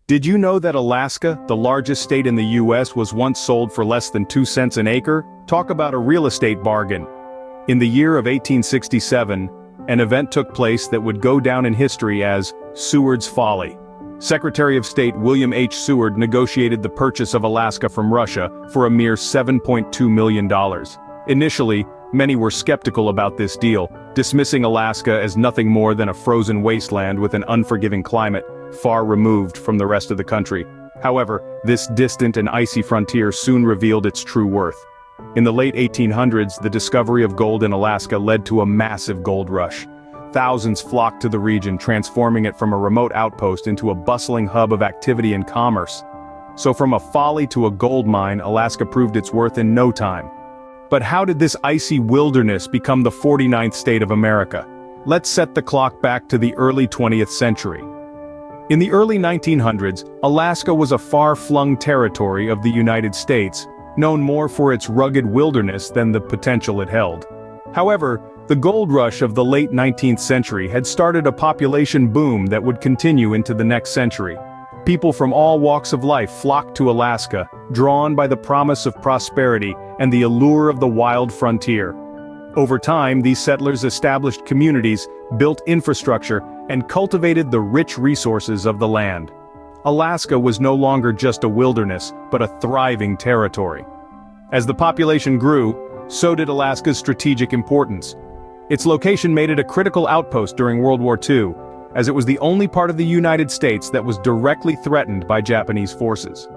Did you know that Alaska, the largest state in the US, was once sold for less than 2 cents an acre? Talk about a real estate bargain. In the year of 1867, an event took place that would go down in history as Seward's Folly. Secretary of State William H. Seward negotiated the purchase of Alaska from Russia for a mere $7.2 million. Initially, many were skeptical about this deal, dismissing Alaska as nothing more than a frozen wasteland with an unforgiving climate, far removed from the rest of the country. However, this distant and icy frontier soon revealed its true worth. In the late 1800s, the discovery of gold in Alaska led to a massive gold rush. Thousands flocked to the region, transforming it from a remote outpost into a bustling hub of activity and commerce. So from a folly to a gold mine, Alaska proved its worth in no time. But how did this icy wilderness become the 49th state of America? Let's set the clock back to the early 20th century. In the early 1900s, Alaska was a far-flung territory of the United States, known more for its rugged wilderness than the potential it held. However, the gold rush of the late 19th century had started a population boom that would continue into the next century. People from all walks of life flocked to Alaska, drawn by the promise of prosperity and the allure of the wild frontier. Over time, these settlers established communities, built infrastructure, and cultivated the rich resources of the land. Alaska was no longer just a wilderness, but a thriving territory. As the population grew, so did Alaska's strategic importance. Its location made it a critical outpost during World War II, as it was the only part of the United States that was directly threatened by Japanese forces.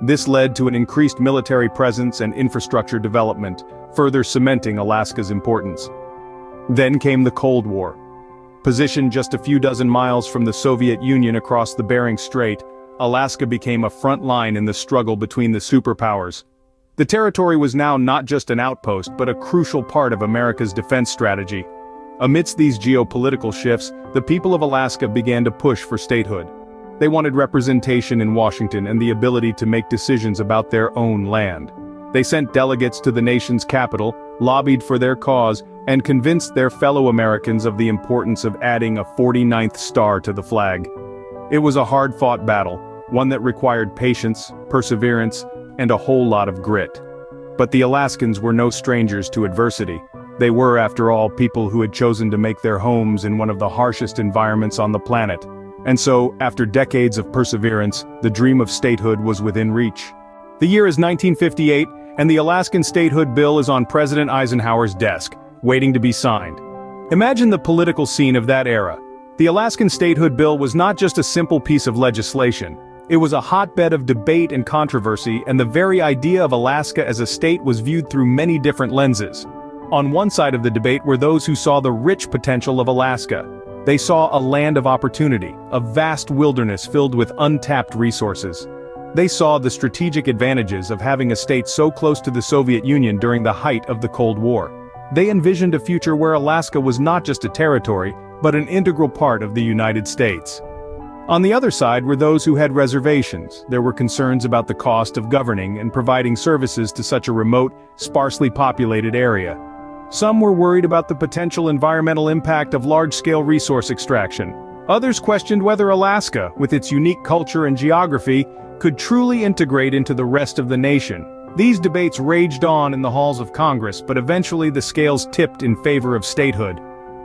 This led to an increased military presence and infrastructure development, further cementing Alaska's importance. Then came the Cold War. Positioned just a few dozen miles from the Soviet Union across the Bering Strait, Alaska became a front line in the struggle between the superpowers. The territory was now not just an outpost but a crucial part of America's defense strategy. Amidst these geopolitical shifts, the people of Alaska began to push for statehood. They wanted representation in Washington and the ability to make decisions about their own land. They sent delegates to the nation's capital, lobbied for their cause, and convinced their fellow Americans of the importance of adding a 49th star to the flag. It was a hard-fought battle, one that required patience, perseverance, and a whole lot of grit. But the Alaskans were no strangers to adversity. They were, after all, people who had chosen to make their homes in one of the harshest environments on the planet. And so, after decades of perseverance, the dream of statehood was within reach. The year is 1958, and the Alaskan Statehood Bill is on President Eisenhower's desk, waiting to be signed. Imagine the political scene of that era. The Alaskan Statehood Bill was not just a simple piece of legislation. It was a hotbed of debate and controversy, and the very idea of Alaska as a state was viewed through many different lenses. On one side of the debate were those who saw the rich potential of Alaska. They saw a land of opportunity, a vast wilderness filled with untapped resources. They saw the strategic advantages of having a state so close to the Soviet Union during the height of the Cold War. They envisioned a future where Alaska was not just a territory, but an integral part of the United States. On the other side were those who had reservations. There were concerns about the cost of governing and providing services to such a remote, sparsely populated area. Some were worried about the potential environmental impact of large-scale resource extraction. Others questioned whether Alaska, with its unique culture and geography, could truly integrate into the rest of the nation. These debates raged on in the halls of Congress, but eventually the scales tipped in favor of statehood.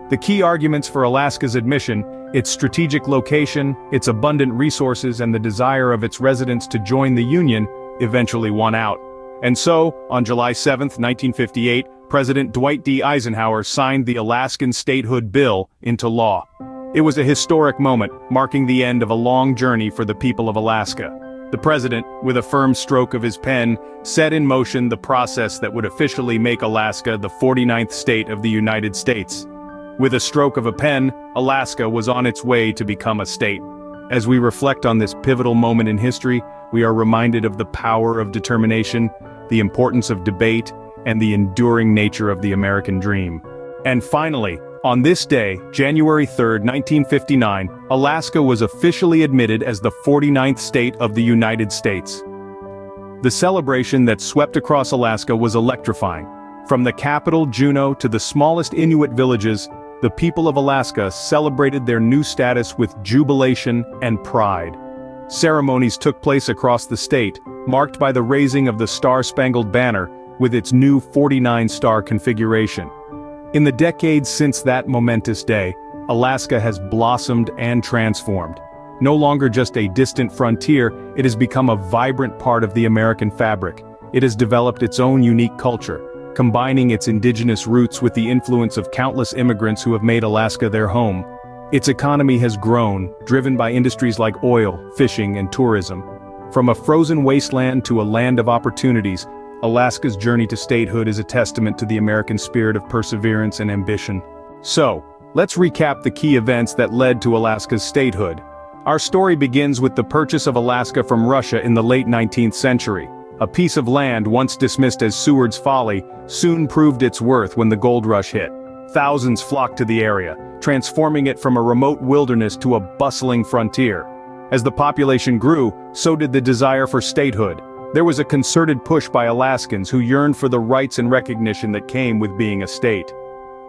The key arguments for Alaska's admission, its strategic location, its abundant resources, and the desire of its residents to join the Union, eventually won out. And so, on July 7, 1958, President Dwight D. Eisenhower signed the Alaskan Statehood Bill into law. It was a historic moment, marking the end of a long journey for the people of Alaska. The president, with a firm stroke of his pen, set in motion the process that would officially make Alaska the 49th state of the United States. With a stroke of a pen, Alaska was on its way to become a state. As we reflect on this pivotal moment in history, we are reminded of the power of determination, the importance of debate, and the enduring nature of the American dream. And finally, on this day, January 3, 1959, Alaska was officially admitted as the 49th state of the United States. The celebration that swept across Alaska was electrifying. From the capital, Juneau, to the smallest Inuit villages, the people of Alaska celebrated their new status with jubilation and pride. Ceremonies took place across the state, marked by the raising of the Star-Spangled Banner with its new 49-star configuration. In the decades since that momentous day, Alaska has blossomed and transformed. No longer just a distant frontier, it has become a vibrant part of the American fabric. It has developed its own unique culture, combining its indigenous roots with the influence of countless immigrants who have made Alaska their home. Its economy has grown, driven by industries like oil, fishing, and tourism. From a frozen wasteland to a land of opportunities, Alaska's journey to statehood is a testament to the American spirit of perseverance and ambition. So, let's recap the key events that led to Alaska's statehood. Our story begins with the purchase of Alaska from Russia in the late 19th century. A piece of land once dismissed as Seward's folly soon proved its worth when the gold rush hit. Thousands flocked to the area, transforming it from a remote wilderness to a bustling frontier. As the population grew, so did the desire for statehood. There was a concerted push by Alaskans who yearned for the rights and recognition that came with being a state.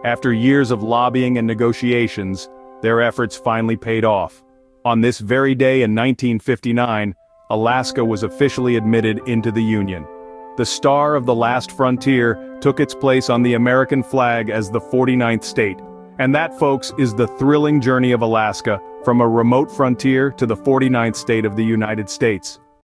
After years of lobbying and negotiations, their efforts finally paid off. On this very day in 1959, Alaska was officially admitted into the Union. The star of the last frontier took its place on the American flag as the 49th state. And that, folks, is the thrilling journey of Alaska, from a remote frontier to the 49th state of the United States.